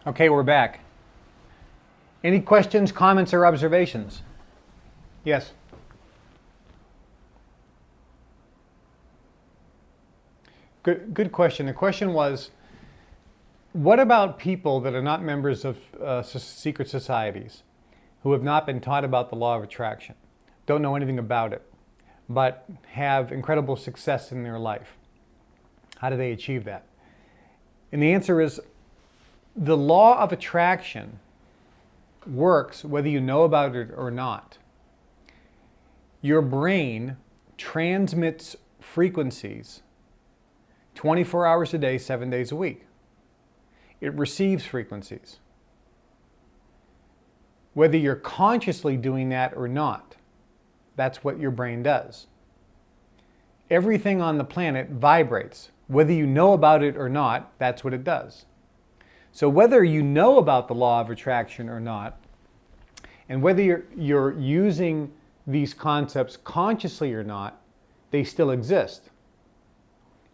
Okay, we're back. Any questions, comments, or observations? Yes. Good question. The question was, what about people that are not members of secret societies, who have not been taught about the law of attraction, don't know anything about it, but have incredible success in their life? How do they achieve that? And the answer is, the law of attraction works whether you know about it or not. Your brain transmits frequencies 24 hours a day, 7 days a week. It receives frequencies. Whether you're consciously doing that or not, that's what your brain does. Everything on the planet vibrates. Whether you know about it or not, that's what it does. So whether you know about the law of attraction or not, and whether you're using these concepts consciously or not, they still exist.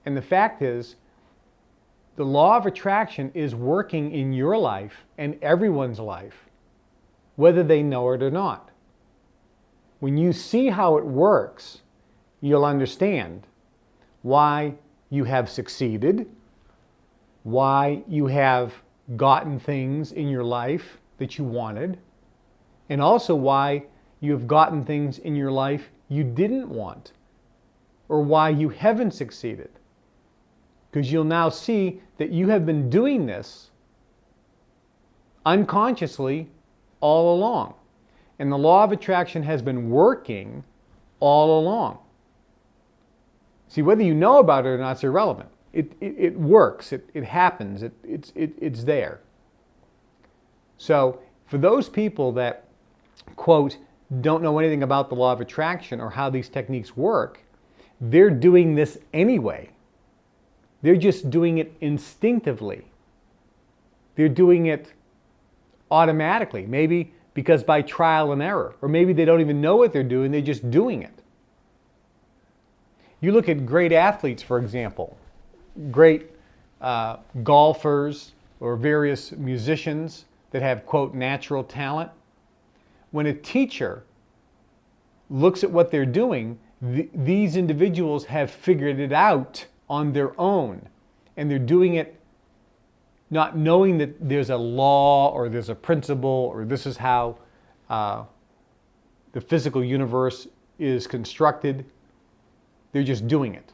And the fact is, the law of attraction is working in your life and everyone's life, whether they know it or not. When you see how it works, you'll understand why you have succeeded, why you have gotten things in your life that you wanted, and also why you have gotten things in your life you didn't want, or why you haven't succeeded. Because you'll now see that you have been doing this unconsciously all along. And the law of attraction has been working all along. See, whether you know about it or not is irrelevant. It works, it happens, it's there. So for those people that, quote, don't know anything about the law of attraction or how these techniques work, they're doing this anyway. They're just doing it instinctively. They're doing it automatically, maybe because by trial and error, or maybe they don't even know what they're doing, they're just doing it. You look at great athletes, for example, great golfers or various musicians that have, quote, natural talent. When a teacher looks at what they're doing, these individuals have figured it out on their own, and they're doing it not knowing that there's a law or there's a principle or this is how the physical universe is constructed. They're just doing it.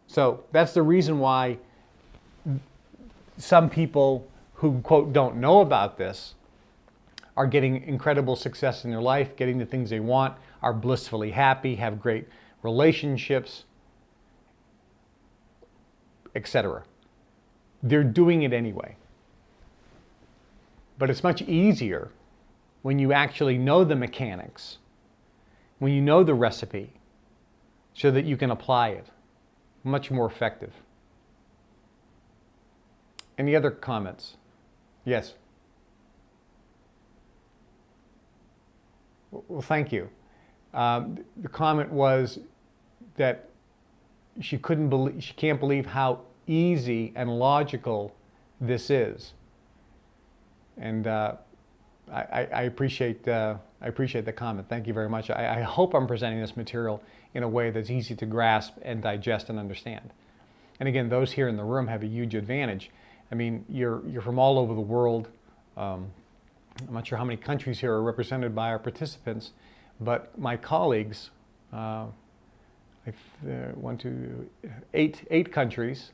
So that's the reason why some people who, quote, don't know about this are getting incredible success in their life, getting the things they want, are blissfully happy, have great relationships, etc. They're doing it anyway. But it's much easier when you actually know the mechanics, when you know the recipe, so that you can apply it. Much more effective. Any other comments? Yes. Well, thank you. The comment was that she can't believe how easy and logical this is, and I appreciate the comment. Thank you very much. I hope I'm presenting this material in a way that's easy to grasp and digest and understand. And again, those here in the room have a huge advantage. I mean, you're from all over the world. I'm not sure how many countries here are represented by our participants, but my colleagues, eight countries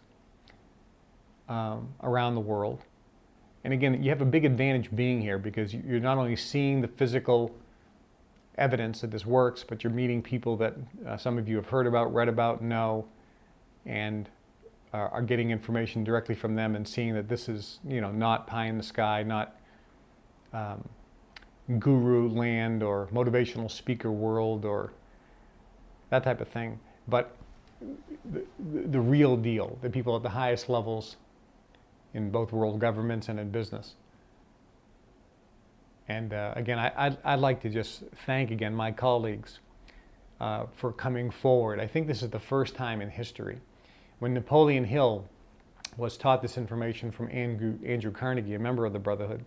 around the world. And again, you have a big advantage being here because you're not only seeing the physical evidence that this works, but you're meeting people that some of you have heard about, read about, know, and are getting information directly from them and seeing that this is, not pie in the sky, not guru land or motivational speaker world or that type of thing, but the real deal, the people at the highest levels in both world governments and in business. And again, I'd like to just thank again my colleagues for coming forward. I think this is the first time in history when Napoleon Hill was taught this information from Andrew Carnegie, a member of the Brotherhood,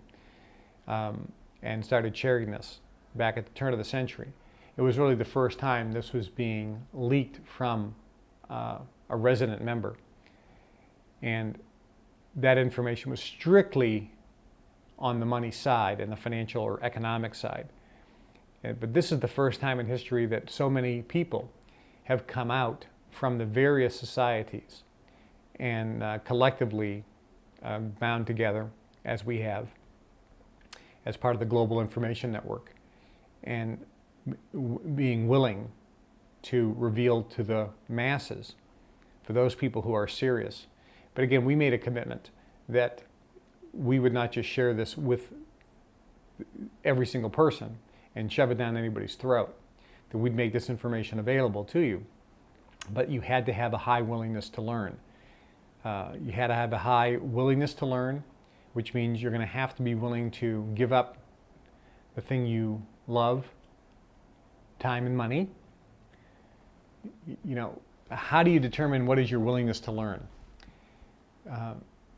and started sharing this back at the turn of the century. It was really the first time this was being leaked from a resident member. And that information was strictly on the money side and the financial or economic side. But this is the first time in history that so many people have come out from the various societies and collectively bound together, as we have, as part of the Global Information Network, and being willing to reveal to the masses, for those people who are serious. But again, we made a commitment that we would not just share this with every single person and shove it down anybody's throat, that we'd make this information available to you. But you had to have a high willingness to learn. You had to have a high willingness to learn, which means you're going to have to be willing to give up the thing you love, time and money. You know, how do you determine what is your willingness to learn?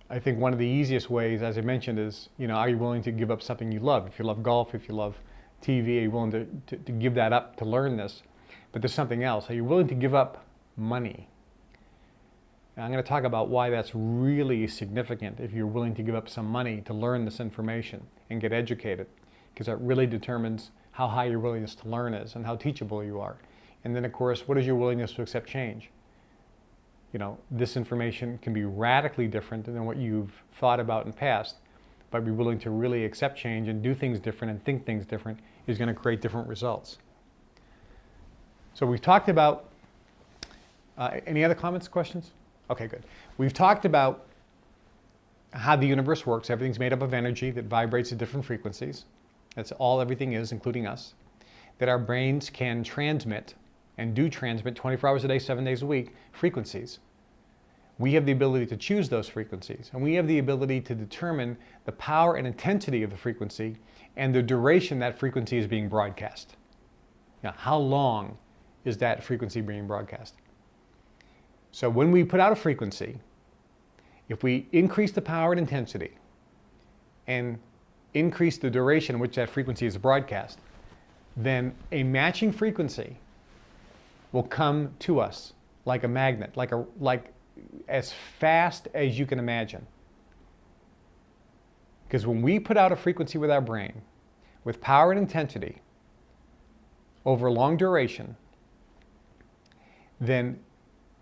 I think one of the easiest ways, as I mentioned, is, you know, are you willing to give up something you love? If you love golf, if you love TV, are you willing to give that up to learn this? But there's something else. Are you willing to give up money? And I'm going to talk about why that's really significant if you're willing to give up some money to learn this information and get educated, because that really determines how high your willingness to learn is and how teachable you are. And then, of course, what is your willingness to accept change? You know, this information can be radically different than what you've thought about in the past, but be willing to really accept change and do things different and think things different is going to create different results. So we've talked about, any other comments, questions? Okay, good. We've talked about how the universe works. Everything's made up of energy that vibrates at different frequencies. That's all everything is, including us. That our brains can transmit and do transmit 24 hours a day, 7 days a week, frequencies. We have the ability to choose those frequencies, and we have the ability to determine the power and intensity of the frequency and the duration that frequency is being broadcast. Now, how long is that frequency being broadcast? So when we put out a frequency, if we increase the power and intensity and increase the duration in which that frequency is broadcast, then a matching frequency will come to us like a magnet, like as fast as you can imagine. Because when we put out a frequency with our brain, with power and intensity, over a long duration, then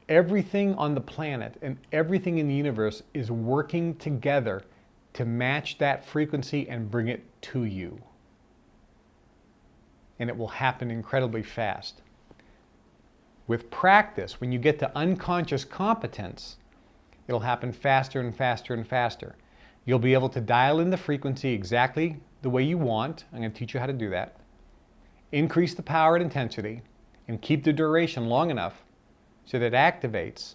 everything on the planet and everything in the universe is working together to match that frequency and bring it to you. And it will happen incredibly fast. With practice, when you get to unconscious competence, it'll happen faster and faster and faster. You'll be able to dial in the frequency exactly the way you want. I'm going to teach you how to do that. Increase the power and intensity and keep the duration long enough so that it activates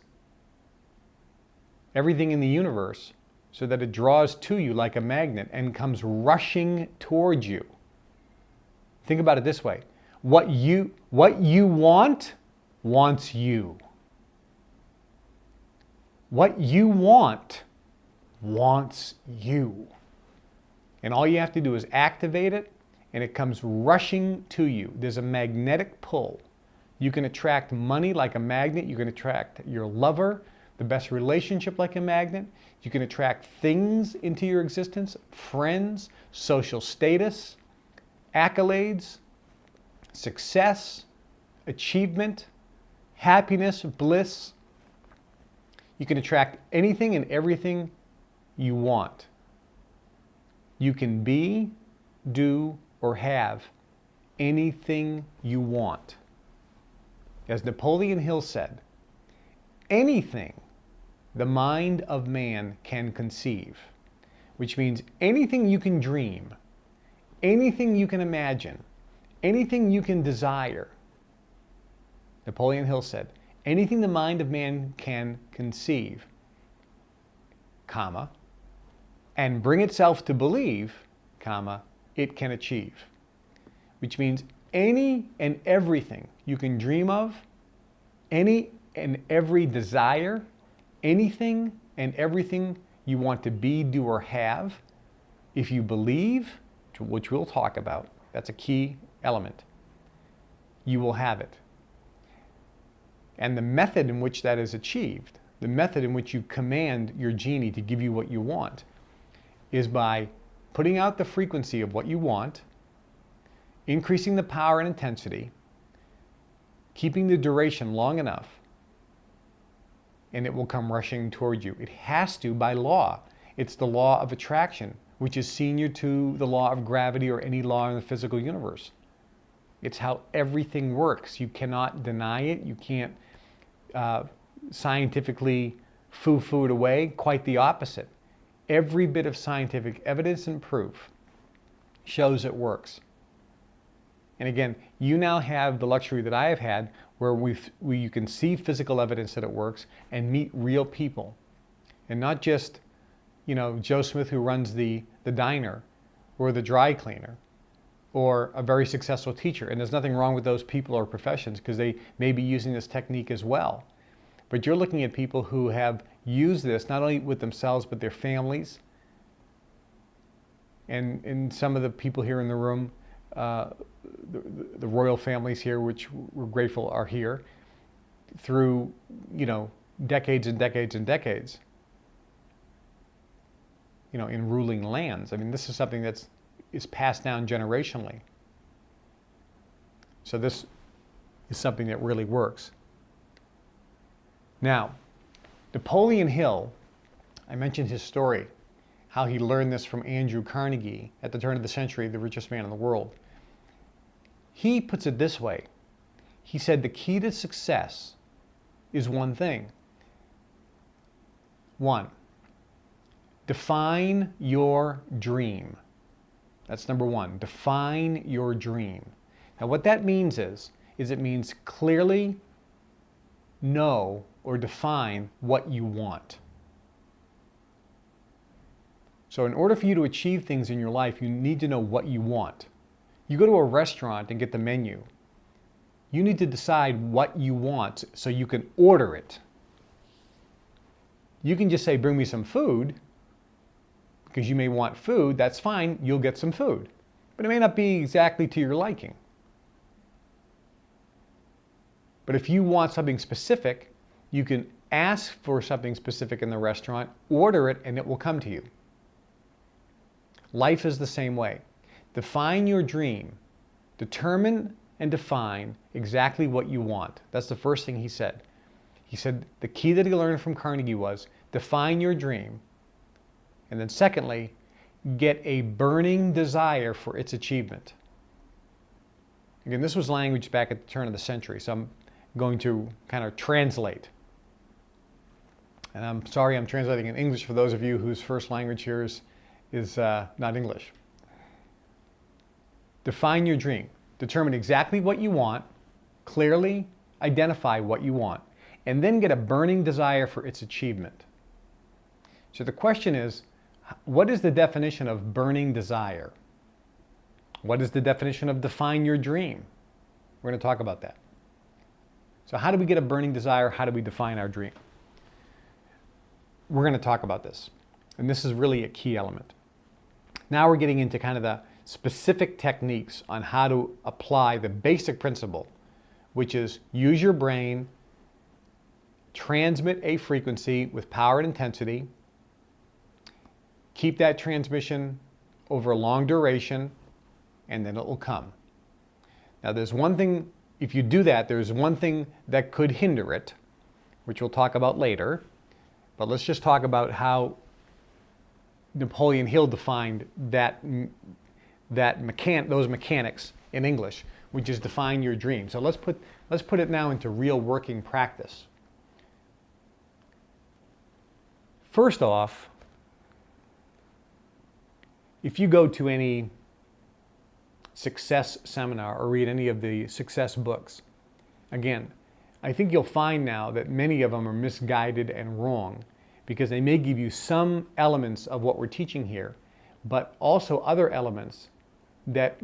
everything in the universe so that it draws to you like a magnet and comes rushing towards you. Think about it this way. What you want wants you. What you want wants you. And all you have to do is activate it, and it comes rushing to you. There's a magnetic pull. You can attract money like a magnet. You can attract your lover, the best relationship like a magnet. You can attract things into your existence, friends, social status, accolades, success, achievement, happiness, bliss. You can attract anything and everything you want. You can be, do, or have anything you want. As Napoleon Hill said, anything the mind of man can conceive, which means anything you can dream, anything you can imagine, anything you can desire. Napoleon Hill said, anything the mind of man can conceive, comma, and bring itself to believe, comma, it can achieve. Which means any and everything you can dream of, any and every desire, anything and everything you want to be, do, or have, if you believe, which we'll talk about, that's a key element, you will have it. And the method in which that is achieved, the method in which you command your genie to give you what you want, is by putting out the frequency of what you want, increasing the power and intensity, keeping the duration long enough, and it will come rushing toward you. It has to by law. It's the law of attraction, which is senior to the law of gravity or any law in the physical universe. It's how everything works. You cannot deny it. You can't scientifically foo-foo it away. Quite the opposite. Every bit of scientific evidence and proof shows it works. And again, you now have the luxury that I have had where you can see physical evidence that it works and meet real people. And not just, Joe Smith who runs the diner or the dry cleaner or a very successful teacher. And there's nothing wrong with those people or professions because they may be using this technique as well. But you're looking at people who have used this not only with themselves but their families. And some of the people here in the room, the royal families here, which we're grateful are here, through, decades and decades and decades, in ruling lands. I mean, this is something is passed down generationally. So this is something that really works. Now, Napoleon Hill, I mentioned his story, how he learned this from Andrew Carnegie at the turn of the century, the richest man in the world. He puts it this way. He said the key to success is one thing. One, define your dream. That's number one. Define your dream. Now what that means is it means clearly know or define what you want. So in order for you to achieve things in your life, you need to know what you want. You go to a restaurant and get the menu. You need to decide what you want so you can order it. You can just say, bring me some food, because you may want food. That's fine, you'll get some food. But it may not be exactly to your liking. But if you want something specific, you can ask for something specific in the restaurant, order it, and it will come to you. Life is the same way. Define your dream. Determine and define exactly what you want. That's the first thing he said. He said the key that he learned from Carnegie was define your dream. And then secondly, get a burning desire for its achievement. Again, this was language back at the turn of the century, so I'm going to kind of translate. And I'm sorry I'm translating in English for those of you whose first language here is not English. Define your dream. Determine exactly what you want, clearly identify what you want, and then get a burning desire for its achievement. So the question is, what is the definition of burning desire? What is the definition of define your dream? We're going to talk about that. So how do we get a burning desire? How do we define our dream? We're going to talk about this. And this is really a key element. Now we're getting into kind of the specific techniques on how to apply the basic principle, which is use your brain, transmit a frequency with power and intensity, keep that transmission over a long duration, and then it will come. Now there's one thing, if you do that, there's one thing that could hinder it, which we'll talk about later, but let's just talk about how Napoleon Hill defined those mechanics in English, which is define your dream. So let's put it now into real working practice. First off, if you go to any success seminar or read any of the success books, again, I think you'll find now that many of them are misguided and wrong because they may give you some elements of what we're teaching here, but also other elements that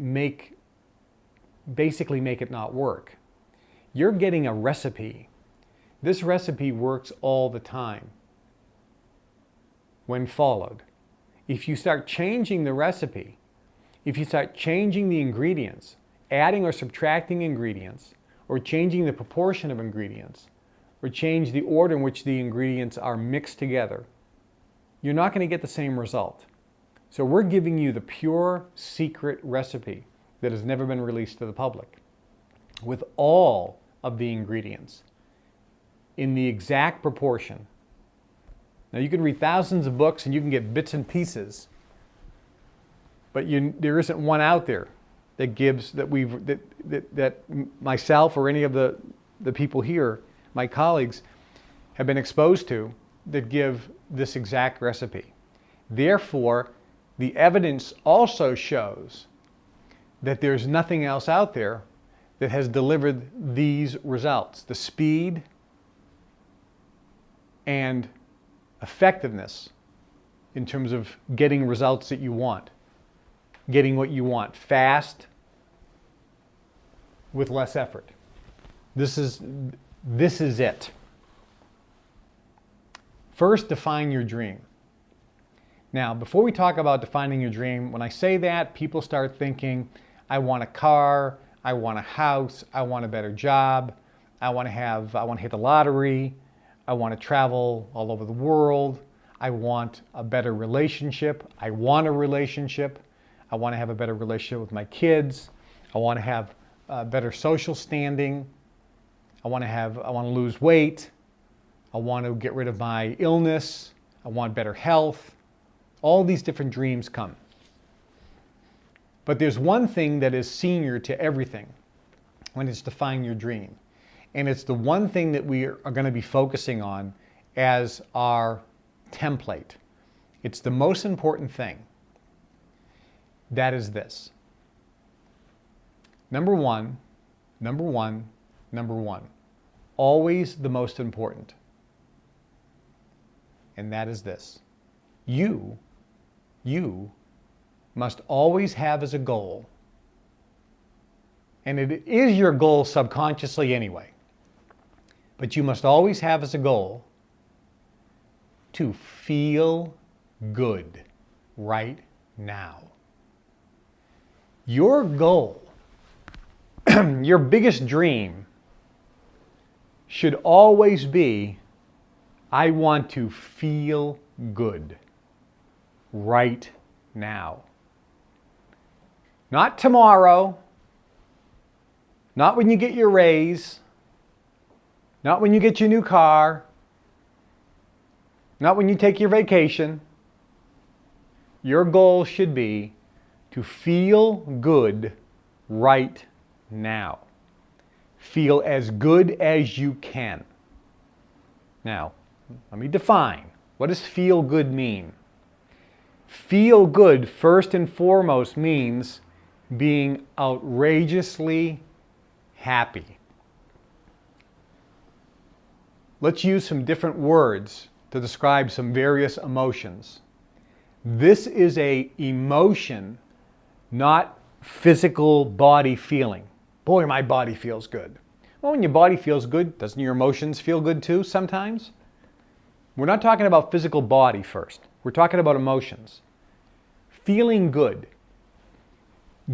basically make it not work. You're getting a recipe. This recipe works all the time. when followed. If you start changing the recipe, if you start changing the ingredients, adding or subtracting ingredients, or changing the proportion of ingredients, or change the order in which the ingredients are mixed together, you're not going to get the same result. So we're giving you the pure secret recipe that has never been released to the public, with all of the ingredients in the exact proportion. Now you can read thousands of books and you can get bits and pieces, but there isn't one out there that gives, that myself or any of the people here, my colleagues, have been exposed to, that give this exact recipe. Therefore, the evidence also shows that there's nothing else out there that has delivered these results. The speed and effectiveness in terms of getting results that you want, getting what you want fast with less effort. This is it. First, define your dream. Now, before we talk about defining your dream, when I say that, people start thinking, I want a car, I want a house, I want a better job, I want to hit the lottery, I want to travel all over the world, I want a better relationship, I want a relationship, I want to have a better relationship with my kids, I want to have a better social standing, I want to lose weight, I want to get rid of my illness, I want better health. All these different dreams come. But there's one thing that is senior to everything when it's defining your dream. And it's the one thing that we are going to be focusing on as our template. It's the most important thing. That is this. Number one. Always the most important. And that is this. You must always have as a goal, and it is your goal subconsciously anyway, but you must always have as a goal to feel good right now. Your goal, your biggest dream, should always be, I want to feel good right now. Not tomorrow, not when you get your raise, not when you get your new car, not when you take your vacation. Your goal should be to feel good right now. Feel as good as you can. Now, let me define. What does feel good mean? Feel good, first and foremost, means being outrageously happy. Let's use some different words to describe some various emotions. This is an emotion, not physical body feeling. Boy, my body feels good. Well, when your body feels good, doesn't your emotions feel good too sometimes? We're not talking about physical body first. We're talking about emotions. Feeling good,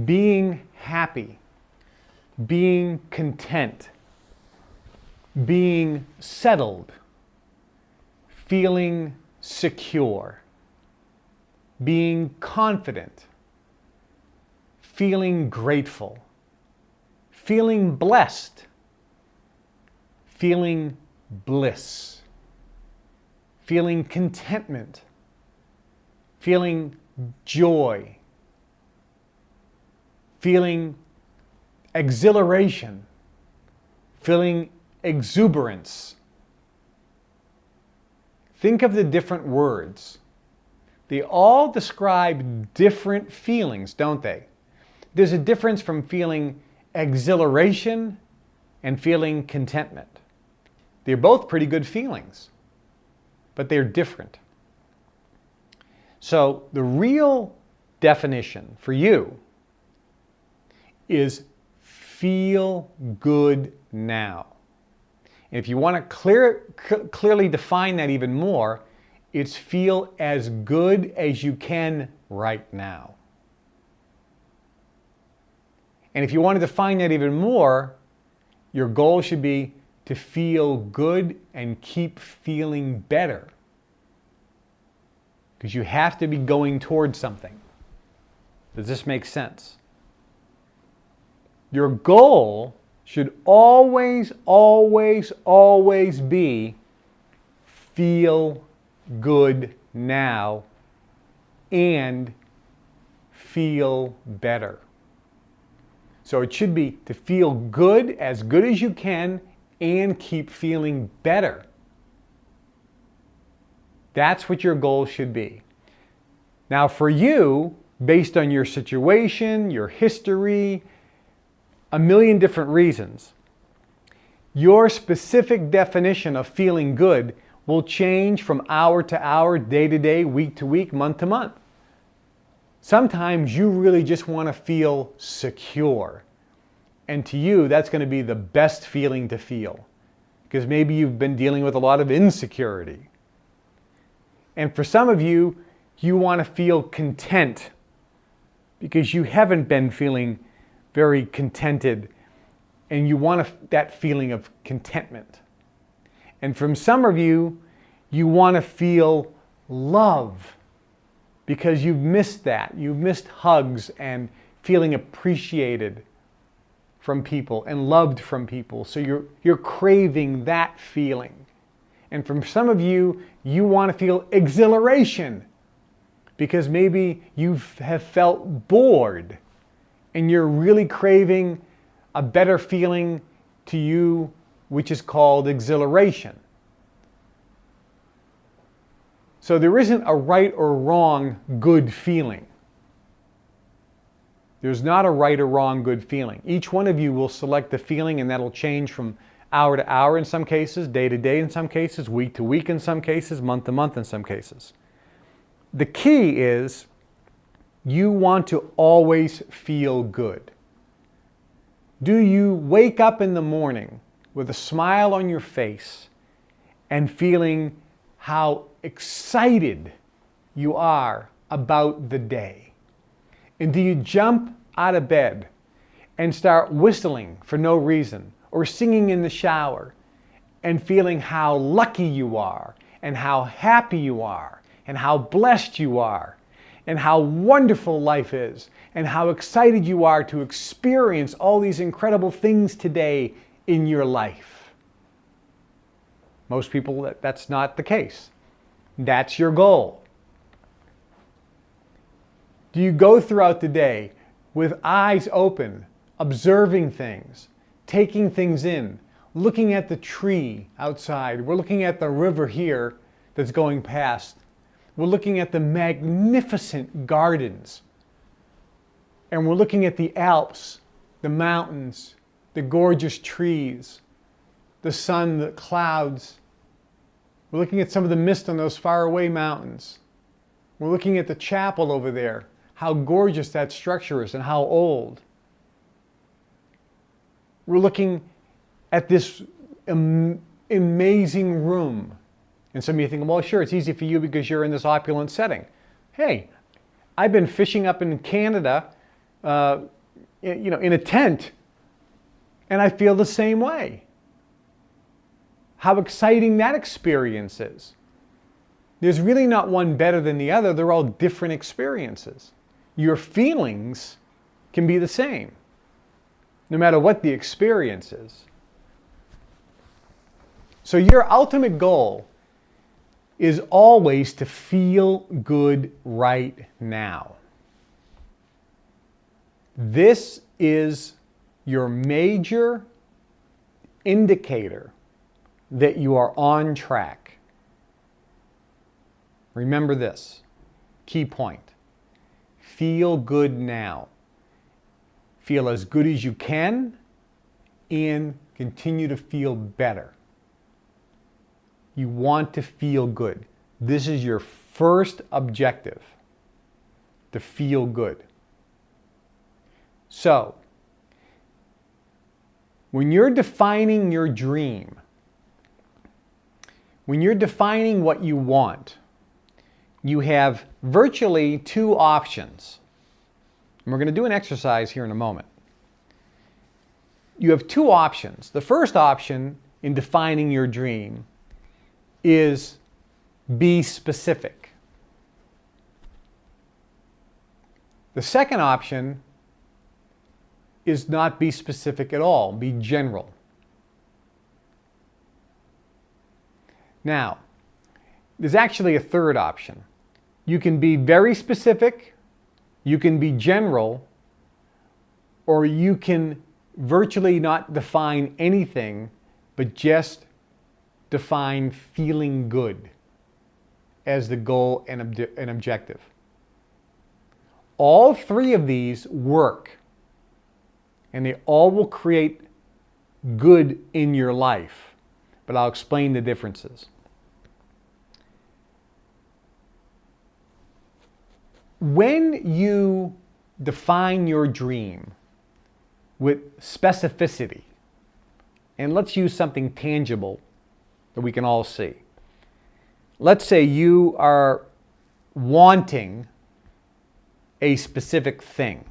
being happy, being content, being settled, feeling secure, being confident, feeling grateful, feeling blessed, feeling bliss, feeling contentment, feeling joy, feeling exhilaration, feeling exuberance. Think of the different words. They all describe different feelings, don't they? There's a difference from feeling exhilaration and feeling contentment. They're both pretty good feelings, but they're different. So the real definition for you is feel good now. And if you want to clearly define that even more, It's feel as good as you can right now. And if you want to define that even more, your goal should be to feel good and keep feeling better. Because you have to be going towards something. Does this make sense? Your goal should always, always, always be feel good now and feel better. So it should be to feel good as you can and keep feeling better. That's what your goal should be. Now for you, based on your situation, your history, a million different reasons, your specific definition of feeling good will change from hour to hour, day to day, week to week, month to month. Sometimes you really just want to feel secure. And to you, that's going to be the best feeling to feel. Because maybe you've been dealing with a lot of insecurity. And for some of you, you want to feel content. Because you haven't been feeling very contented. And you want that feeling of contentment. And from some of you, you want to feel love. Because you've missed that. You've missed hugs and feeling appreciated from people and loved from people. So you're craving that feeling. And from some of you, you want to feel exhilaration. Because maybe you have felt bored and you're really craving a better feeling to you, which is called exhilaration. So there isn't a right or wrong good feeling. There's not a right or wrong good feeling. Each one of you will select the feeling, and that'll change from hour to hour in some cases, day to day in some cases, week to week in some cases, month to month in some cases. The key is you want to always feel good. Do you wake up in the morning with a smile on your face and feeling how excited you are about the day? And do you jump out of bed and start whistling for no reason or singing in the shower and feeling how lucky you are and how happy you are and how blessed you are and how wonderful life is and how excited you are to experience all these incredible things today in your life? Most people, that's not the case. That's your goal. Do you go throughout the day with eyes open, observing things, taking things in, looking at the tree outside? We're looking at the river here that's going past. We're looking at the magnificent gardens. And we're looking at the Alps, the mountains, the gorgeous trees, the sun, the clouds. We're looking at some of the mist on those faraway mountains. We're looking at the chapel over there, how gorgeous that structure is and how old. We're looking at this amazing room. And some of you think, well, sure, it's easy for you because you're in this opulent setting. Hey, I've been fishing up in Canada, in a tent, and I feel the same way. How exciting that experience is. There's really not one better than the other. They're all different experiences. Your feelings can be the same, no matter what the experience is. So your ultimate goal is always to feel good right now. This is your major indicator that you are on track. Remember this key point. Feel good now. Feel as good as you can and continue to feel better. You want to feel good. This is your first objective, to feel good. So, when you're defining your dream, when you're defining what you want, you have virtually two options. And we're going to do an exercise here in a moment. You have two options. The first option in defining your dream is be specific. The second option is not be specific at all, be general. Now, there's actually a third option. You can be very specific, you can be general, or you can virtually not define anything, but just define feeling good as the goal and objective. All three of these work, and they all will create good in your life, but I'll explain the differences. When you define your dream with specificity, and let's use something tangible that we can all see. Let's say you are wanting a specific thing.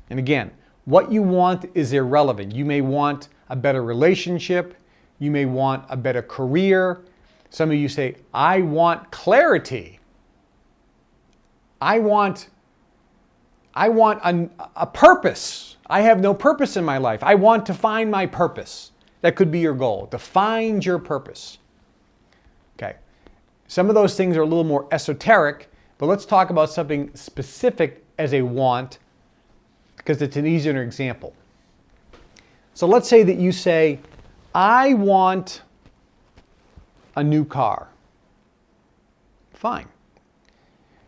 And again, what you want is irrelevant. You may want a better relationship. You may want a better career. Some of you say, I want clarity. I want a purpose. I have no purpose in my life. I want to find my purpose. That could be your goal, to find your purpose. Okay. Some of those things are a little more esoteric, but let's talk about something specific as a want, because it's an easier example. So let's say that you say, I want a new car. Fine.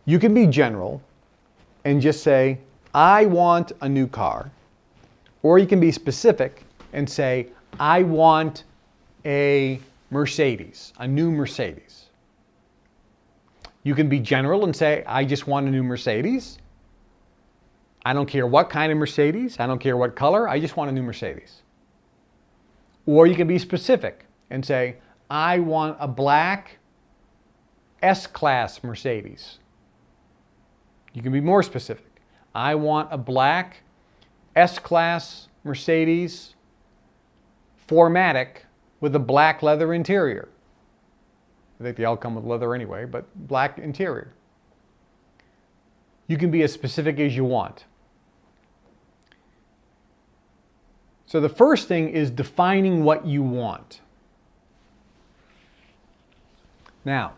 You can be general and just say, I want a new car. Or you can be specific and say, I want a Mercedes, a new Mercedes. You can be general and say, I just want a new Mercedes. I don't care what kind of Mercedes. I don't care what color. I just want a new Mercedes. Or you can be specific and say, I want a black S-Class Mercedes. You can be more specific. I want a black S-Class Mercedes 4MATIC with a black leather interior. I think they all come with leather anyway, but black interior. You can be as specific as you want. So the first thing is defining what you want. Now,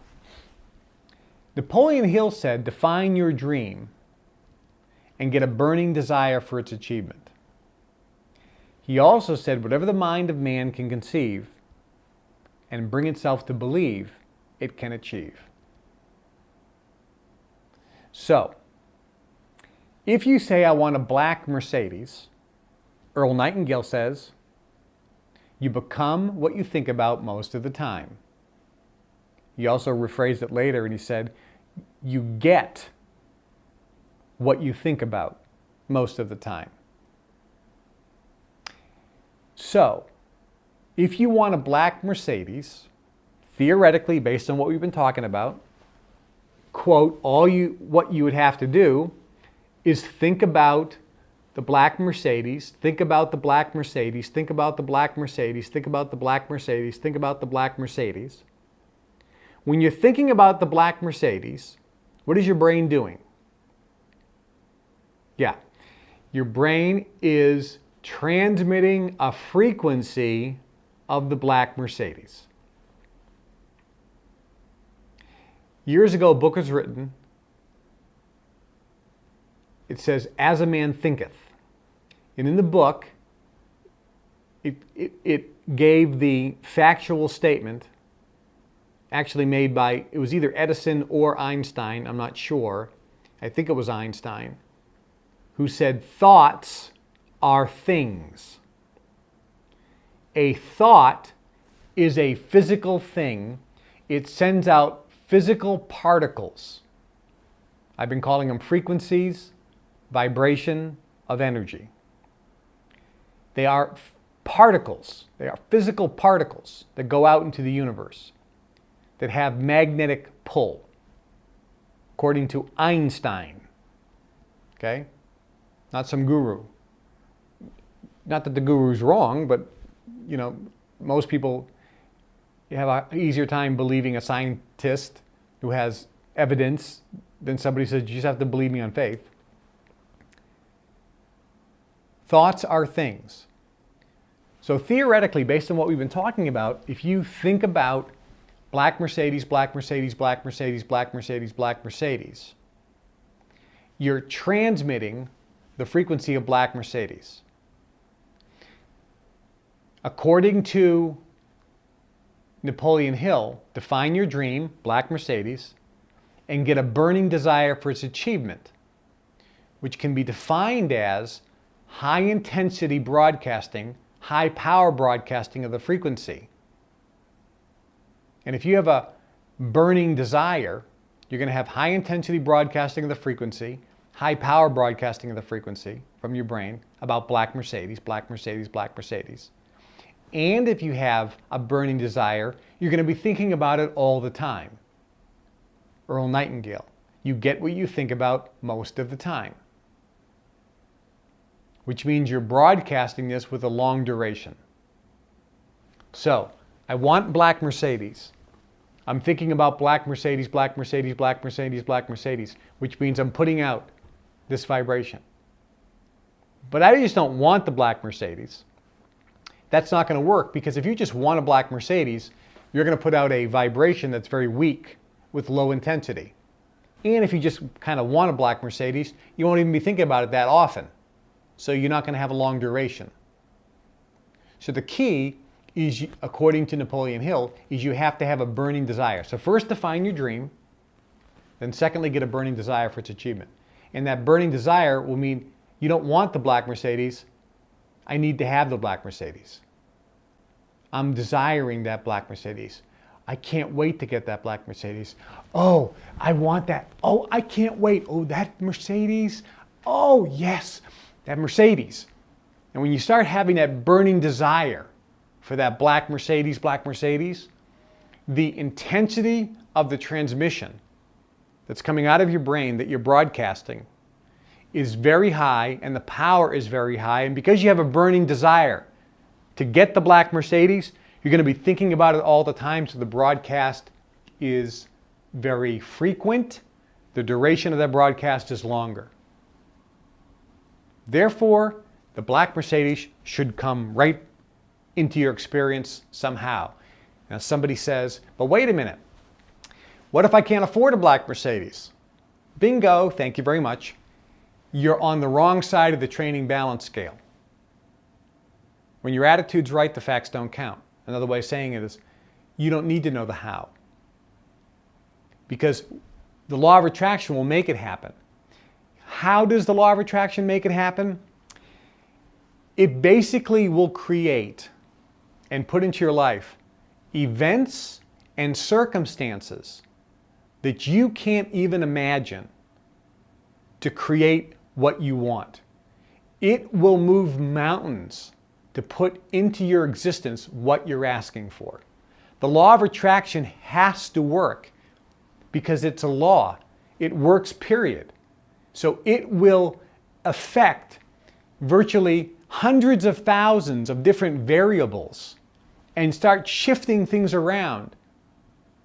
Napoleon Hill said, define your dream and get a burning desire for its achievement. He also said, whatever the mind of man can conceive and bring itself to believe, it can achieve. So, if you say, I want a black Mercedes, Earl Nightingale says, you become what you think about most of the time. He also rephrased it later and he said, you get what you think about most of the time. So, if you want a black Mercedes, theoretically, based on what we've been talking about, quote, what you would have to do is think about the black Mercedes, think about the black Mercedes, think about the black Mercedes, think about the black Mercedes, think about the black Mercedes. When you're thinking about the black Mercedes, what is your brain doing? Yeah, your brain is transmitting a frequency of the black Mercedes. Years ago, a book was written. It says, As a Man Thinketh. And in the book, it gave the factual statement actually made by, it was either Edison or Einstein, I'm not sure. I think it was Einstein, who said, thoughts are things. A thought is a physical thing. It sends out physical particles. I've been calling them frequencies, vibration of energy. They are particles. They are physical particles that go out into the universe that have magnetic pull. according to Einstein. Okay? Not some guru. Not that the guru's wrong, but most people have an easier time believing a scientist who has evidence than somebody who says, you just have to believe me on faith. Thoughts are things. So theoretically, based on what we've been talking about, if you think about black Mercedes, black Mercedes, black Mercedes, black Mercedes, black Mercedes, you're transmitting the frequency of black Mercedes. According to Napoleon Hill, define your dream, black Mercedes, and get a burning desire for its achievement, which can be defined as high intensity broadcasting, high power broadcasting of the frequency. And if you have a burning desire, you're going to have high intensity broadcasting of the frequency, high power broadcasting of the frequency from your brain about black Mercedes, black Mercedes, black Mercedes. And if you have a burning desire, you're going to be thinking about it all the time. Earl Nightingale, you get what you think about most of the time. Which means you're broadcasting this with a long duration. So, I want black Mercedes. I'm thinking about black Mercedes, black Mercedes, black Mercedes, black Mercedes, which means I'm putting out this vibration. But I just don't want the black Mercedes. That's not going to work, because if you just want a black Mercedes, you're going to put out a vibration that's very weak with low intensity. And if you just kind of want a black Mercedes, you won't even be thinking about it that often. So you're not going to have a long duration. So the key is, according to Napoleon Hill, is you have to have a burning desire. So first define your dream, then secondly get a burning desire for its achievement. And that burning desire will mean you don't want the black Mercedes, I need to have the black Mercedes. I'm desiring that black Mercedes. I can't wait to get that black Mercedes. Oh, I want that. Oh, I can't wait. Oh, that Mercedes. Oh, yes, that Mercedes. And when you start having that burning desire for that black Mercedes, the intensity of the transmission that's coming out of your brain that you're broadcasting is very high, and the power is very high. And because you have a burning desire to get the black Mercedes, you're going to be thinking about it all the time, so the broadcast is very frequent. The duration of that broadcast is longer. Therefore, the black Mercedes should come right into your experience somehow. Now somebody says, but wait a minute. What if I can't afford a black Mercedes? Bingo, thank you very much. You're on the wrong side of the training balance scale. When your attitude's right, the facts don't count. Another way of saying it is, you don't need to know the how. Because the law of attraction will make it happen. How does the law of attraction make it happen? It basically will create and put into your life events and circumstances that you can't even imagine to create what you want. It will move mountains to put into your existence what you're asking for. The law of attraction has to work because it's a law. It works, period. So it will affect virtually hundreds of thousands of different variables and start shifting things around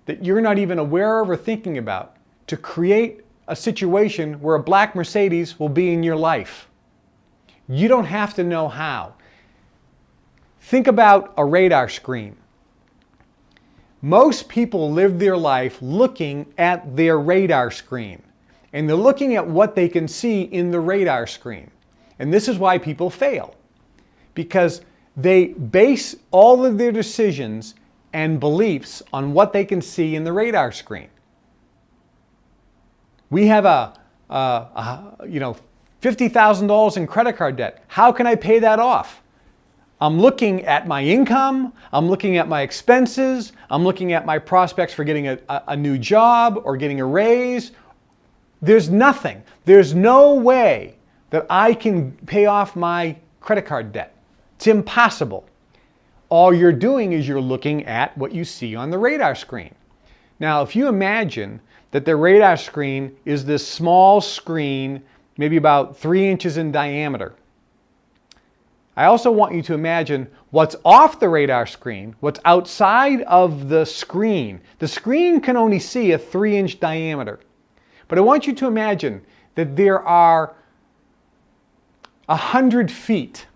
that you're not even aware of or thinking about to create a situation where a black Mercedes will be in your life. You don't have to know how. Think about a radar screen. Most people live their life looking at their radar screen. And they're looking at what they can see in the radar screen. And this is why people fail. Because they base all of their decisions and beliefs on what they can see in the radar screen. We have $50,000 in credit card debt. How can I pay that off? I'm looking at my income, I'm looking at my expenses, I'm looking at my prospects for getting a new job or getting a raise. There's nothing. There's no way that I can pay off my credit card debt. It's impossible. All you're doing is you're looking at what you see on the radar screen. Now, if you imagine that the radar screen is this small screen, maybe about 3 inches in diameter. I also want you to imagine what's off the radar screen, what's outside of the screen. The screen can only see a 3-inch diameter. But I want you to imagine that there are 100 feet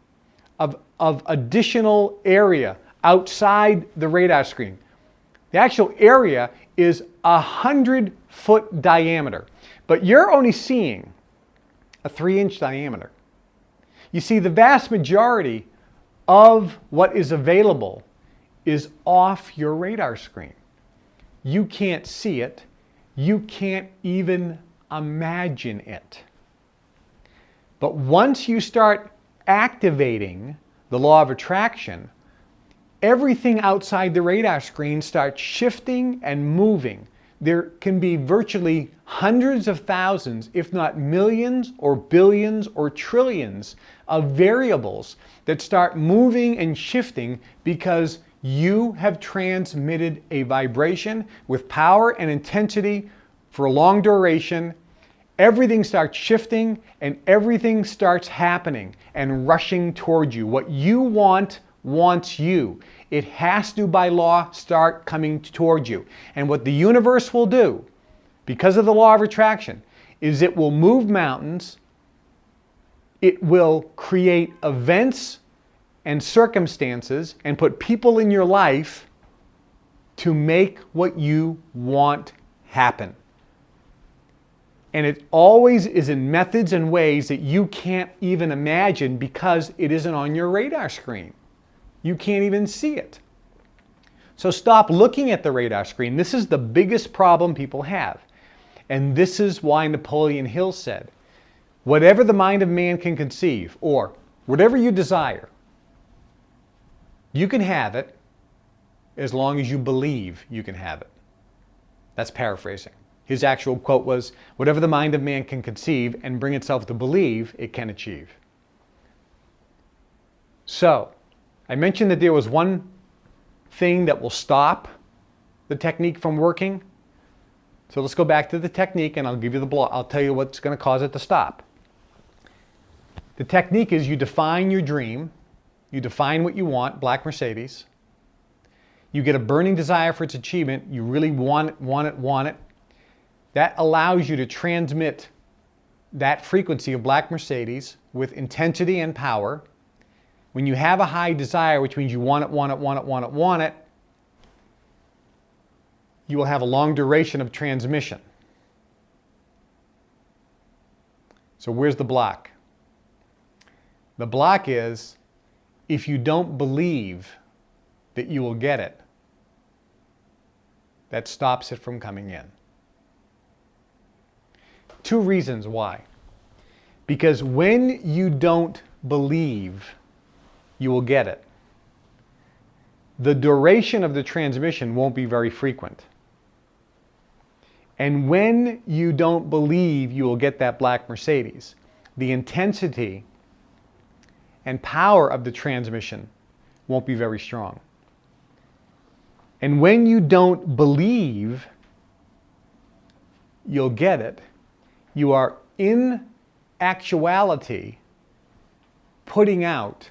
of additional area outside the radar screen. The actual area is 100-foot diameter, but you're only seeing a 3-inch diameter. You see, the vast majority of what is available is off your radar screen. You can't see it. You can't even imagine it. But once you start activating the law of attraction, everything outside the radar screen starts shifting and moving. There can be virtually hundreds of thousands, if not millions or billions or trillions of variables that start moving and shifting because you have transmitted a vibration with power and intensity for a long duration. Everything starts shifting and everything starts happening and rushing toward you. What you want wants you. It has to, by law, start coming toward you. And what the universe will do, because of the law of attraction, is it will move mountains, it will create events and circumstances and put people in your life to make what you want happen. And it always is in methods and ways that you can't even imagine because it isn't on your radar screen. You can't even see it. So stop looking at the radar screen. This is the biggest problem people have. And this is why Napoleon Hill said, whatever the mind of man can conceive, or whatever you desire, you can have it as long as you believe you can have it. That's paraphrasing. His actual quote was, whatever the mind of man can conceive and bring itself to believe, it can achieve. So, I mentioned that there was one thing that will stop the technique from working. So let's go back to the technique and I'll give you the I'll tell you what's going to cause it to stop. The technique is you define your dream, you define what you want, black Mercedes. You get a burning desire for its achievement, you really want it. That allows you to transmit that frequency of black Mercedes with intensity and power. When you have a high desire, which means you want it, you will have a long duration of transmission. So where's the block? The block is if you don't believe that you will get it, that stops it from coming in. 2 reasons why. Because when you don't believe you will get it, the duration of the transmission won't be very frequent. And when you don't believe you will get that black Mercedes, the intensity and power of the transmission won't be very strong. And when you don't believe you'll get it, you are in actuality putting out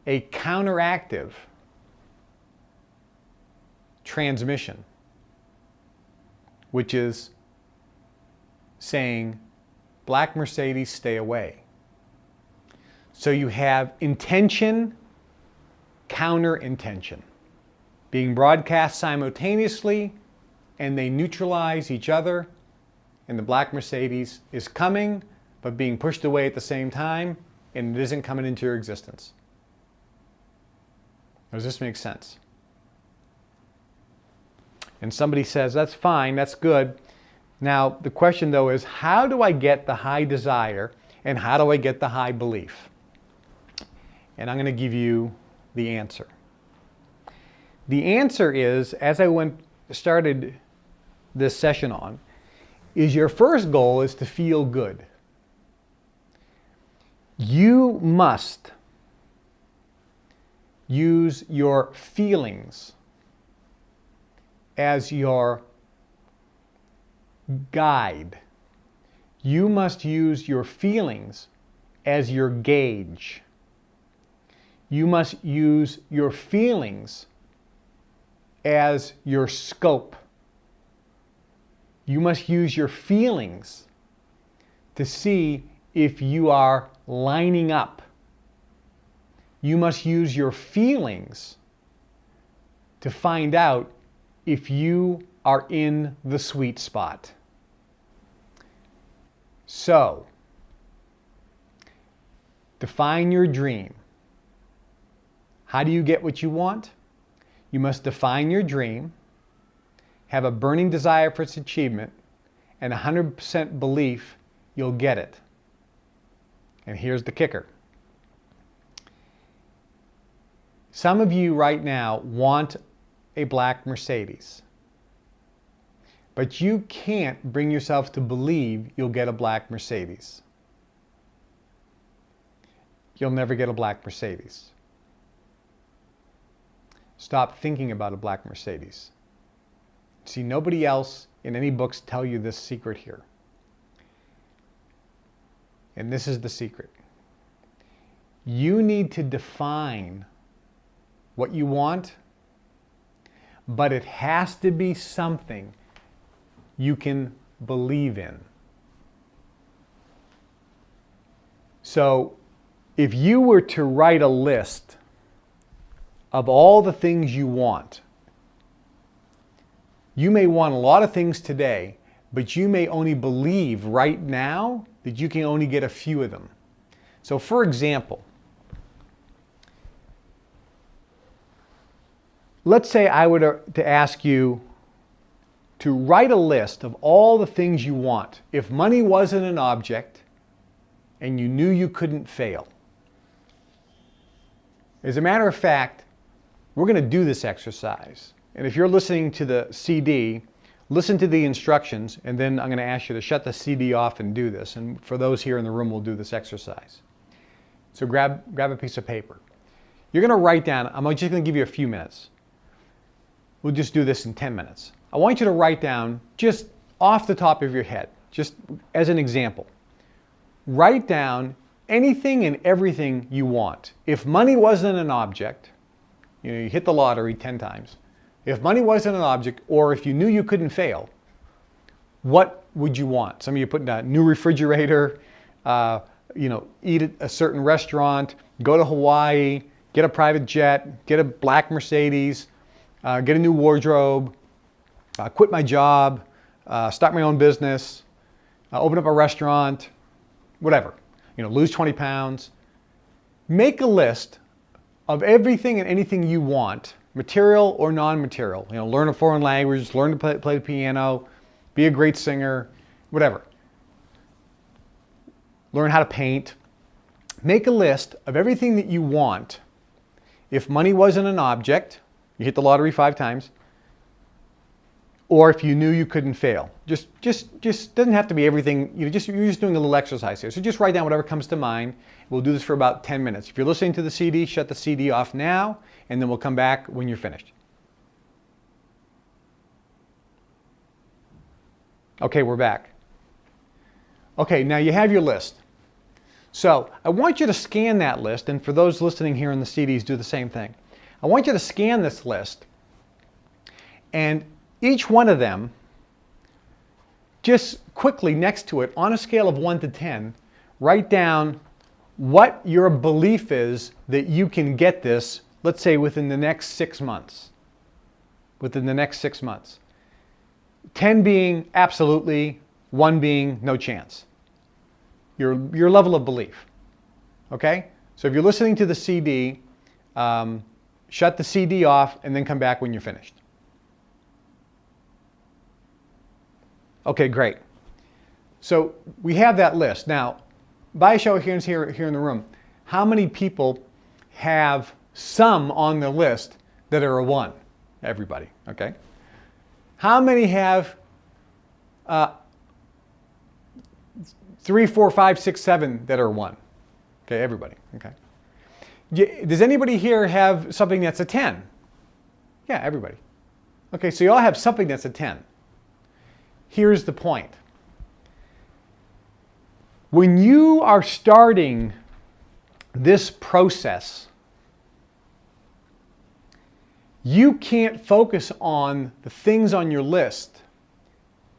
a counteractive transmission, which is saying, black Mercedes, stay away. So you have intention, counter-intention, being broadcast simultaneously, and they neutralize each other, and the black Mercedes is coming, but being pushed away at the same time, and it isn't coming into your existence. Does this make sense? And somebody says, that's fine, that's good. Now, the question though is, how do I get the high desire and how do I get the high belief? And I'm going to give you the answer. The answer is, as I started this session on, is your first goal is to feel good. You must use your feelings as your guide. You must use your feelings as your gauge. You must use your feelings as your scope. You must use your feelings to see if you are lining up. You must use your feelings to find out if you are in the sweet spot. So, define your dream. How do you get what you want? You must define your dream, have a burning desire for its achievement, and 100% belief you'll get it. And here's the kicker. Some of you right now want a black Mercedes, but you can't bring yourself to believe you'll get a black Mercedes. You'll never get a black Mercedes. Stop thinking about a black Mercedes. See, nobody else in any books tell you this secret here. And this is the secret. You need to define what you want, but it has to be something you can believe in. So, if you were to write a list of all the things you want, you may want a lot of things today, but you may only believe right now that you can only get a few of them. So for example, let's say I were to ask you to write a list of all the things you want. If money wasn't an object and you knew you couldn't fail. As a matter of fact, we're going to do this exercise. And if you're listening to the CD, listen to the instructions, and then I'm going to ask you to shut the CD off and do this. And for those here in the room, we'll do this exercise. So grab a piece of paper. You're going to write down, I'm just going to give you a few minutes. We'll just do this in 10 minutes. I want you to write down, just off the top of your head, just as an example, write down anything and everything you want. If money wasn't an object, you know, you hit the lottery 10 times. If money wasn't an object, or if you knew you couldn't fail, what would you want? Some of you put in a new refrigerator, eat at a certain restaurant, go to Hawaii, get a private jet, get a black Mercedes, get a new wardrobe, quit my job, start my own business, open up a restaurant, whatever. Lose 20 pounds. Make a list of everything and anything you want, material or non-material. Learn a foreign language, learn to play the piano, be a great singer, whatever. Learn how to paint. Make a list of everything that you want. If money wasn't an object, you hit the lottery 5 times, or if you knew you couldn't fail. Just doesn't have to be everything. You're just doing a little exercise here. So just write down whatever comes to mind. We'll do this for about 10 minutes. If you're listening to the CD, shut the CD off now, and then we'll come back when you're finished. Okay, we're back. Okay, now you have your list. So I want you to scan that list, and for those listening here in the CDs, do the same thing. I want you to scan this list, and each one of them, just quickly next to it, on a scale of 1 to 10, write down what your belief is that you can get this, let's say within the next 6 months. Within the next 6 months. 10 being absolutely, 1 being no chance. Your level of belief. Okay? So if you're listening to the CD, shut the CD off and then come back when you're finished. Okay, great. So we have that list. Now, by a show of hands here in the room, how many people have some on the list that are a 1? Everybody, okay? How many have 3, 4, 5, 6, 7 that are 1? Okay, everybody, okay. Does anybody here have something that's a 10? Yeah, everybody. Okay, so you all have something that's a 10. Here's the point. When you are starting this process, you can't focus on the things on your list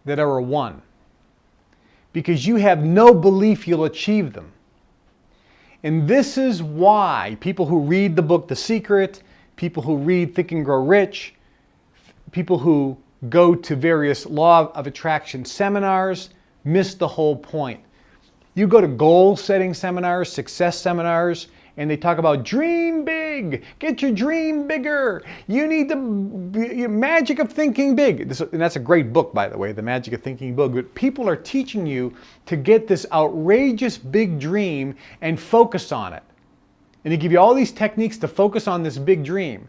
that are a 1 because you have no belief you'll achieve them. And this is why people who read the book The Secret, people who read Think and Grow Rich, people who go to various law of attraction seminars miss the whole point. You go to goal setting seminars, success seminars, and they talk about dream big, get your dream bigger. You need the magic of thinking big. And that's a great book, by the way, The Magic of Thinking Big. But people are teaching you to get this outrageous big dream and focus on it. And they give you all these techniques to focus on this big dream.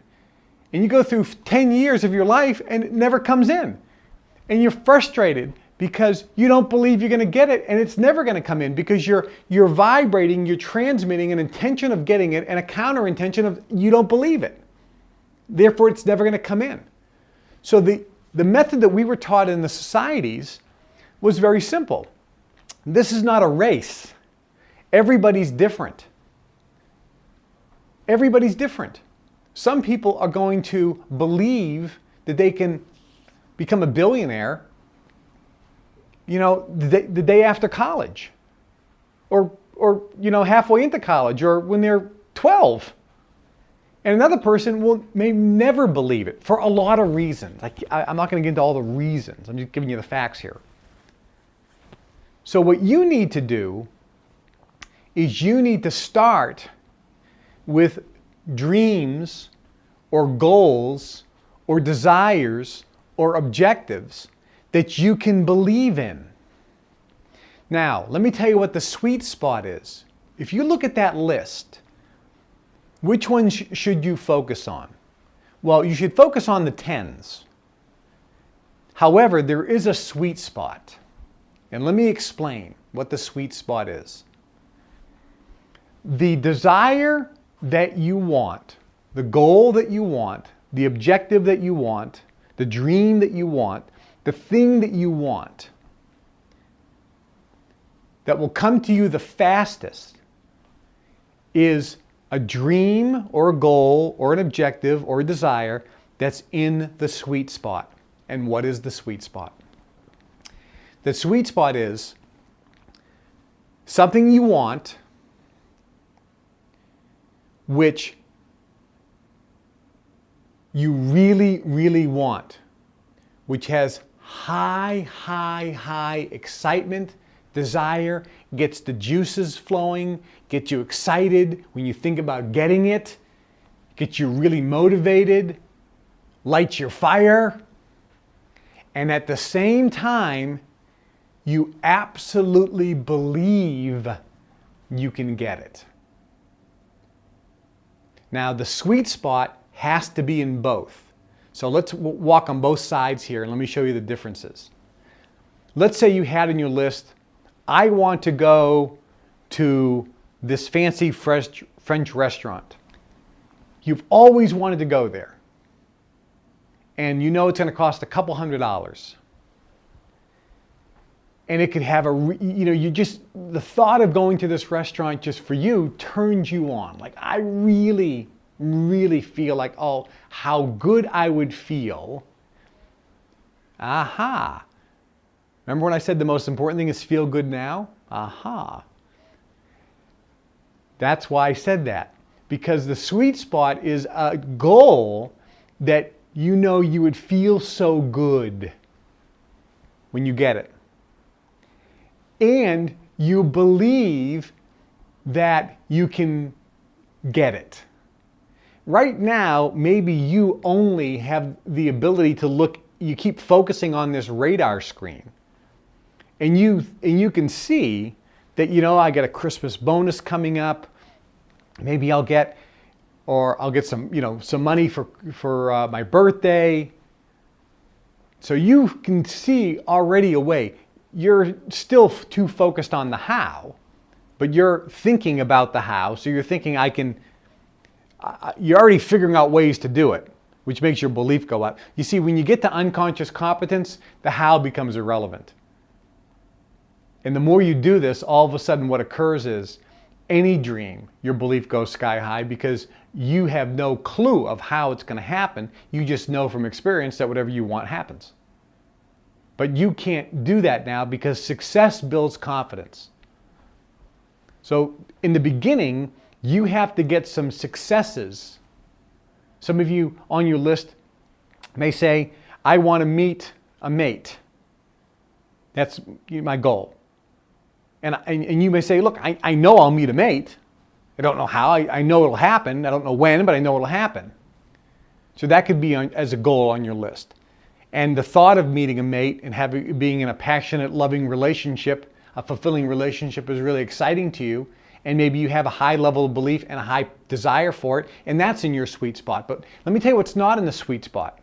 And you go through 10 years of your life and it never comes in. And you're frustrated because you don't believe you're going to get it, and it's never going to come in because you're vibrating, you're transmitting an intention of getting it and a counter intention of you don't believe it. Therefore, it's never going to come in. So the method that we were taught in the societies was very simple. This is not a race. Everybody's different. Everybody's different. Some people are going to believe that they can become a billionaire the day after college, or halfway into college, or when they're 12. And another person may never believe it for a lot of reasons. I'm not going to get into all the reasons. I'm just giving you the facts here. So what you need to do is you need to start with dreams or goals or desires or objectives that you can believe in. Now, let me tell you what the sweet spot is. If you look at that list, which ones should you focus on? Well, you should focus on the 10s. However, there is a sweet spot. And let me explain what the sweet spot is. The desire that you want, the goal that you want, the objective that you want, the dream that you want, the thing that you want that will come to you the fastest is a dream or a goal or an objective or a desire that's in the sweet spot. And what is the sweet spot? The sweet spot is something you want which you really, really want, which has high excitement, desire, gets the juices flowing, gets you excited when you think about getting it, gets you really motivated, lights your fire, and at the same time, you absolutely believe you can get it. Now, the sweet spot has to be in both. So let's walk on both sides here and let me show you the differences. Let's say you had in your list, I want to go to this fancy French restaurant. You've always wanted to go there. And you know it's going to cost a couple $100. And it could have the thought of going to this restaurant just for you turns you on. Like, I really feel like, oh, how good I would feel. Aha. Remember when I said the most important thing is feel good now? Aha. That's why I said that. Because the sweet spot is a goal that you know you would feel so good when you get it. And you believe that you can get it. Right now, maybe you only have the ability to look, you keep focusing on this radar screen. And you can see that, I get a Christmas bonus coming up. Maybe I'll get some, some money for my birthday. So you can see already a way. You're still too focused on the how, but you're thinking about the how. So you're thinking you're already figuring out ways to do it. which makes your belief go up. You see, when you get to unconscious competence, the how becomes irrelevant. And the more you do this, all of a sudden what occurs is any dream, your belief goes sky high because you have no clue of how it's going to happen. You just know from experience that whatever you want happens. But you can't do that now because success builds confidence. So in the beginning, you have to get some successes. Some of you on your list may say, I want to meet a mate. That's my goal. And you may say, look, I know I'll meet a mate. I don't know how. I know it'll happen. I don't know when, but I know it'll happen. So that could be as a goal on your list. And the thought of meeting a mate and being in a passionate, loving relationship, a fulfilling relationship is really exciting to you. And maybe you have a high level of belief and a high desire for it, and that's in your sweet spot. But let me tell you what's not in the sweet spot.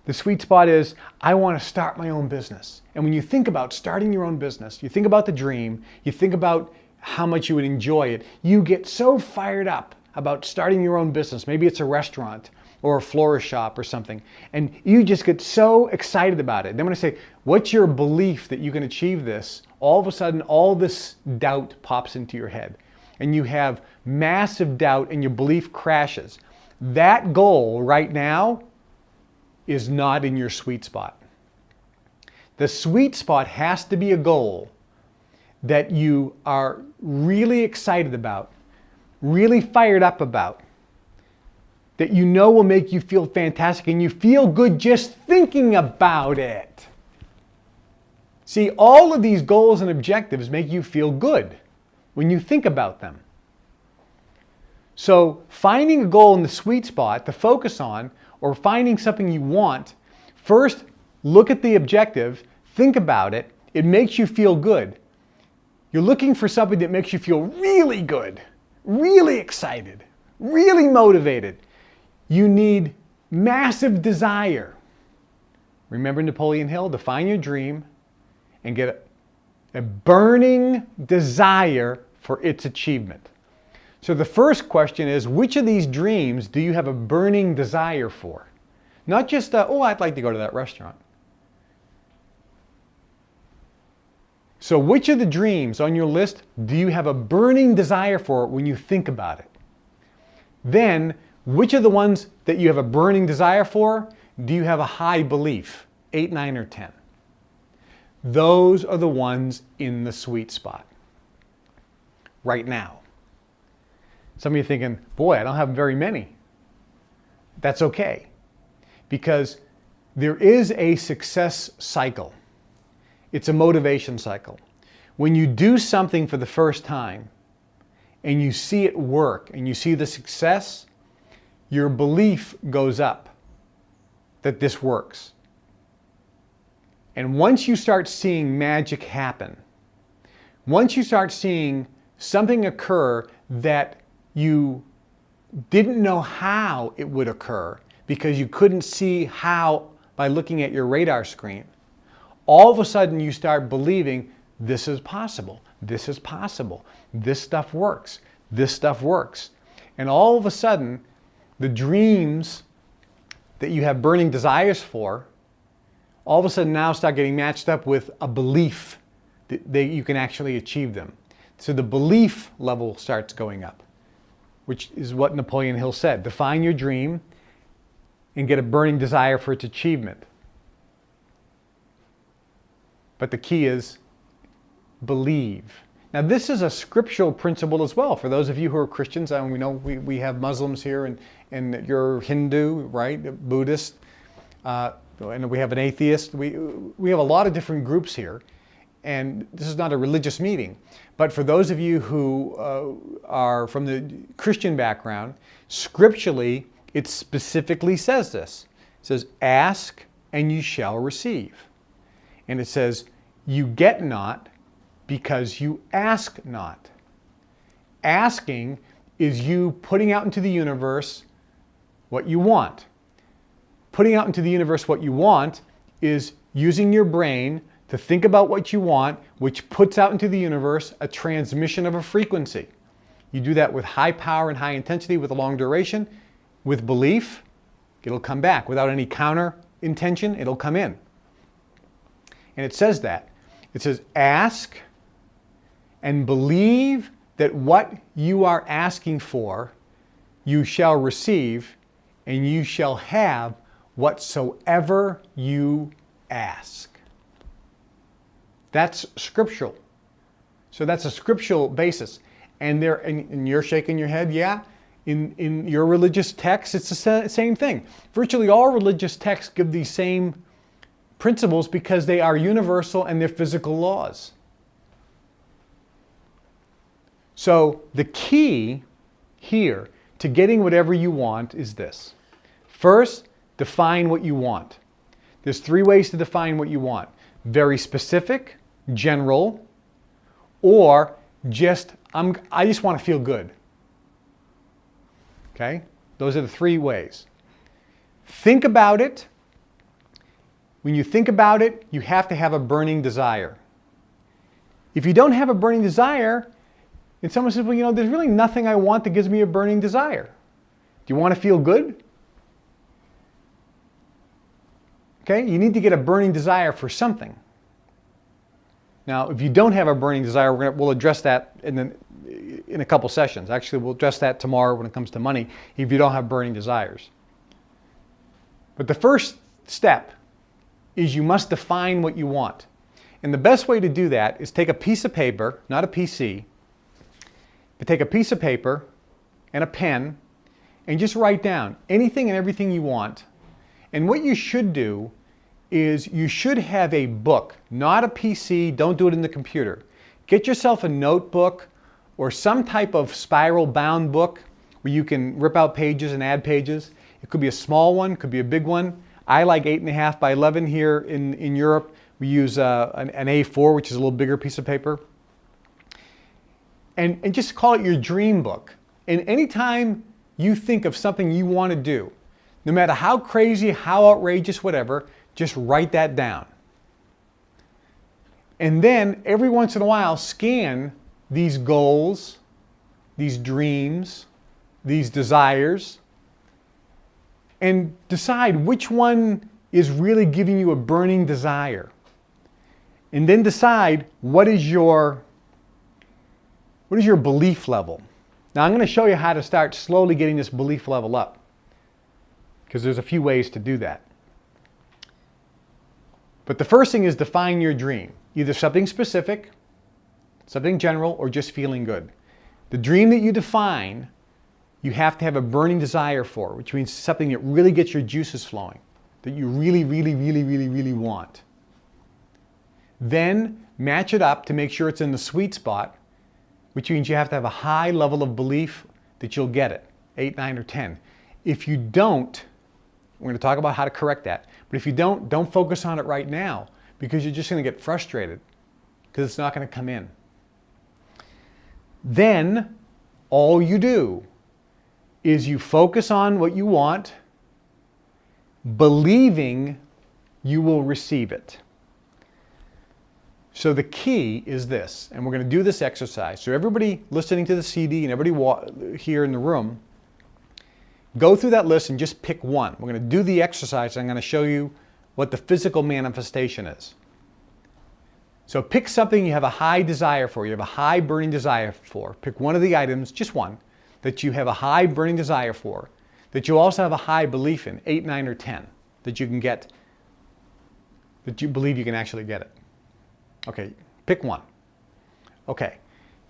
The sweet spot is, I want to start my own business. And when you think about starting your own business, you think about the dream, you think about how much you would enjoy it, you get so fired up about starting your own business. Maybe it's a restaurant or a florist shop or something, and you just get so excited about it. Then when I say, what's your belief that you can achieve this? All of a sudden, all this doubt pops into your head, and you have massive doubt and your belief crashes. That goal right now is not in your sweet spot. The sweet spot has to be a goal that you are really excited about, really fired up about, that you know will make you feel fantastic and you feel good just thinking about it. See, all of these goals and objectives make you feel good when you think about them. So finding a goal in the sweet spot to focus on, or finding something you want, first look at the objective, think about it, it makes you feel good. You're looking for something that makes you feel really good, really excited, really motivated. You need massive desire. Remember Napoleon Hill? Define your dream and get a burning desire for its achievement. So the first question is, which of these dreams do you have a burning desire for? Not just, oh, I'd like to go to that restaurant. So which of the dreams on your list do you have a burning desire for when you think about it? Then, which of the ones that you have a burning desire for do you have a high belief? 8, 9, or 10. Those are the ones in the sweet spot right now. Some of you are thinking, boy, I don't have very many. That's okay, because there is a success cycle. It's a motivation cycle. When you do something for the first time and you see it work and you see the success, your belief goes up that this works. And once you start seeing magic happen, once you start seeing something occur that you didn't know how it would occur because you couldn't see how by looking at your radar screen, all of a sudden you start believing this is possible, this is possible, this stuff works, this stuff works. And all of a sudden, the dreams that you have burning desires for, all of a sudden now start getting matched up with a belief that you can actually achieve them. So the belief level starts going up, which is what Napoleon Hill said. Define your dream and get a burning desire for its achievement. But the key is believe. Now this is a scriptural principle as well. For those of you who are Christians, and we know we have Muslims here, and you're Hindu, right? Buddhist, and we have an atheist. We have a lot of different groups here, and this is not a religious meeting. But for those of you who are from the Christian background, scripturally it specifically says this. It says, ask and you shall receive. And it says, you get not because you ask not. Asking is you putting out into the universe what you want. Putting out into the universe what you want is using your brain to think about what you want, which puts out into the universe a transmission of a frequency. You do that with high power and high intensity, with a long duration, with belief, It'll come back. Without any counter intention, it'll come in. And it says that. It says, ask and believe that what you are asking for, you shall receive, and you shall have whatsoever you ask. That's scriptural. So that's a scriptural basis. And you're shaking your head, yeah? In your religious texts, it's the same thing. Virtually all religious texts give these same principles because they are universal and they're physical laws. So the key here to getting whatever you want is this. First, define what you want. There's 3 ways to define what you want. Very specific, general, or just, I just want to feel good. Okay? Those are the 3 ways. Think about it. When you think about it, you have to have a burning desire. If you don't have a burning desire, and someone says, well, you know, there's really nothing I want that gives me a burning desire. Do you want to feel good? Okay, you need to get a burning desire for something. Now, if you don't have a burning desire, we'll address that in a couple sessions. Actually, we'll address that tomorrow when it comes to money, if you don't have burning desires. But the first step is you must define what you want. And the best way to do that is take a piece of paper, not a PC, but take a piece of paper and a pen and just write down anything and everything you want. And what you should do is you should have a book, not a PC. Don't do it in the computer. Get yourself a notebook or some type of spiral bound book where you can rip out pages and add pages. It could be a small one, could be a big one. I like 8.5 by 11 here in Europe. We use an A4, which is a little bigger piece of paper. And just call it your dream book. And anytime you think of something you want to do, no matter how crazy, how outrageous, whatever, just write that down. And then every once in a while, scan these goals, these dreams, these desires, and decide which one is really giving you a burning desire. And then decide what is your belief level. Now I'm going to show you how to start slowly getting this belief level up, because there's a few ways to do that. But the first thing is define your dream. Either something specific, something general, or just feeling good. The dream that you define, you have to have a burning desire for, which means something that really gets your juices flowing, that you really, really, really, really, really want. Then match it up to make sure it's in the sweet spot, which means you have to have a high level of belief that you'll get it, 8, 9, or 10. If you don't, we're going to talk about how to correct that. But if you don't focus on it right now, because you're just going to get frustrated because it's not going to come in. Then all you do is you focus on what you want, believing you will receive it. So the key is this, and we're going to do this exercise. So everybody listening to the CD and everybody here in the room, go through that list and just pick one. We're going to do the exercise, and I'm going to show you what the physical manifestation is. So pick something you have a high desire for, you have a high burning desire for. Pick one of the items, just one, that you have a high burning desire for, that you also have a high belief in, 8, 9, or 10, that you can get, that you believe you can actually get it. Okay, pick one. Okay,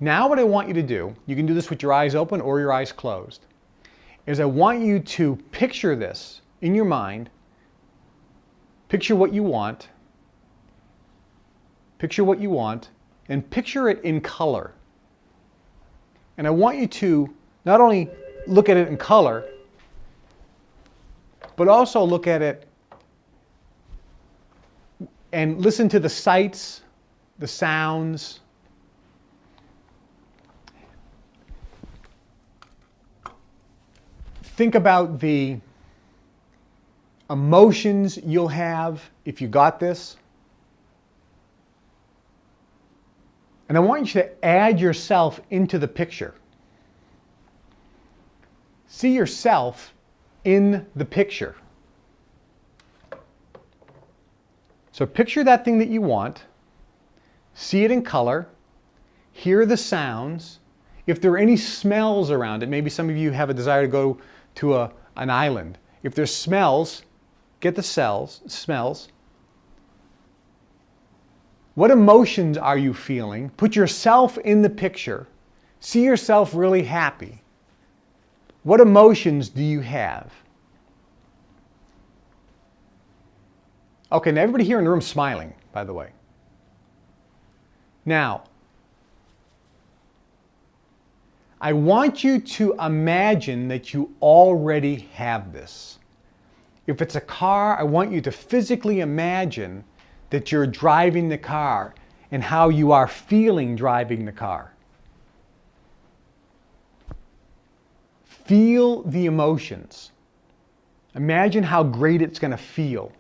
now what I want you to do, you can do this with your eyes open or your eyes closed, is I want you to picture this in your mind. Picture what you want. Picture what you want, and picture it in color. And I want you to not only look at it in color, but also look at it and listen to the sights, the sounds. Think about the emotions you'll have if you got this. And I want you to add yourself into the picture. See yourself in the picture. So picture that thing that you want, see it in color, hear the sounds. If there are any smells around it, maybe some of you have a desire to go to an island. If there's smells, get the smells. What emotions are you feeling? Put yourself in the picture. See yourself really happy. What emotions do you have? Okay, now everybody here in the room is smiling, by the way. Now, I want you to imagine that you already have this. If it's a car, I want you to physically imagine that you're driving the car and how you are feeling driving the car. Feel the emotions. Imagine how great it's going to feel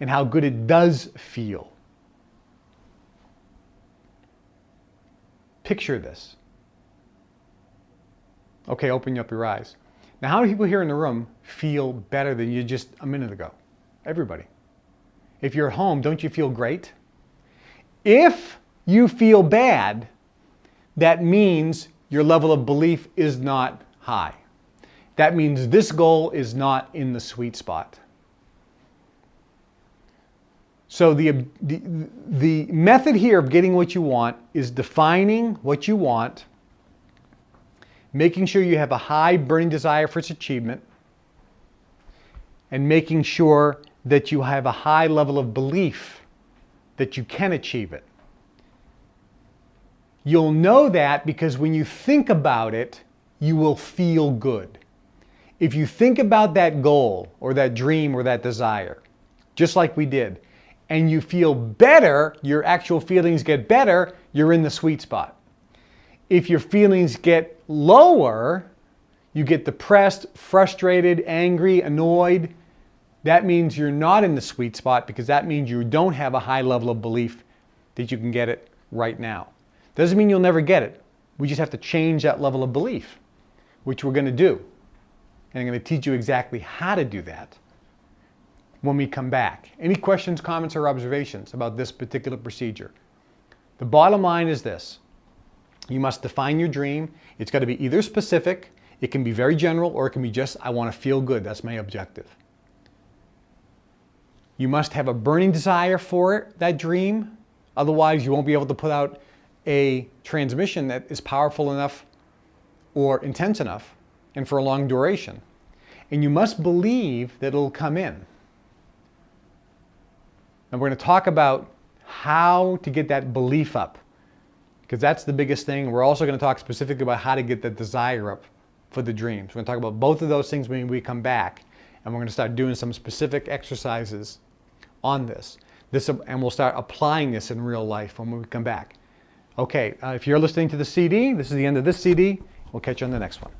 and how good it does feel. Picture this. Okay, open up your eyes. Now, how many people here in the room feel better than you just a minute ago? Everybody. If you're at home, don't you feel great? If you feel bad, that means your level of belief is not high. That means this goal is not in the sweet spot. So the method here of getting what you want is defining what you want, making sure you have a high burning desire for its achievement, and making sure that you have a high level of belief that you can achieve it. You'll know that because when you think about it, you will feel good. If you think about that goal or that dream or that desire, just like we did, and you feel better, your actual feelings get better, you're in the sweet spot. If your feelings get lower, you get depressed, frustrated, angry, annoyed, that means you're not in the sweet spot because that means you don't have a high level of belief that you can get it right now. Doesn't mean you'll never get it. We just have to change that level of belief, which we're going to do. And I'm going to teach you exactly how to do that when we come back. Any questions, comments, or observations about this particular procedure? The bottom line is this. You must define your dream. It's got to be either specific, it can be very general, or it can be just, I want to feel good. That's my objective. You must have a burning desire for it, that dream. Otherwise, you won't be able to put out a transmission that is powerful enough or intense enough and for a long duration. And you must believe that it'll come in. And we're going to talk about how to get that belief up, because that's the biggest thing. We're also going to talk specifically about how to get the desire up for the dreams. We're going to talk about both of those things when we come back, and we're going to start doing some specific exercises on this. And we'll start applying this in real life when we come back. Okay, if you're listening to the CD, this is the end of this CD. We'll catch you on the next one.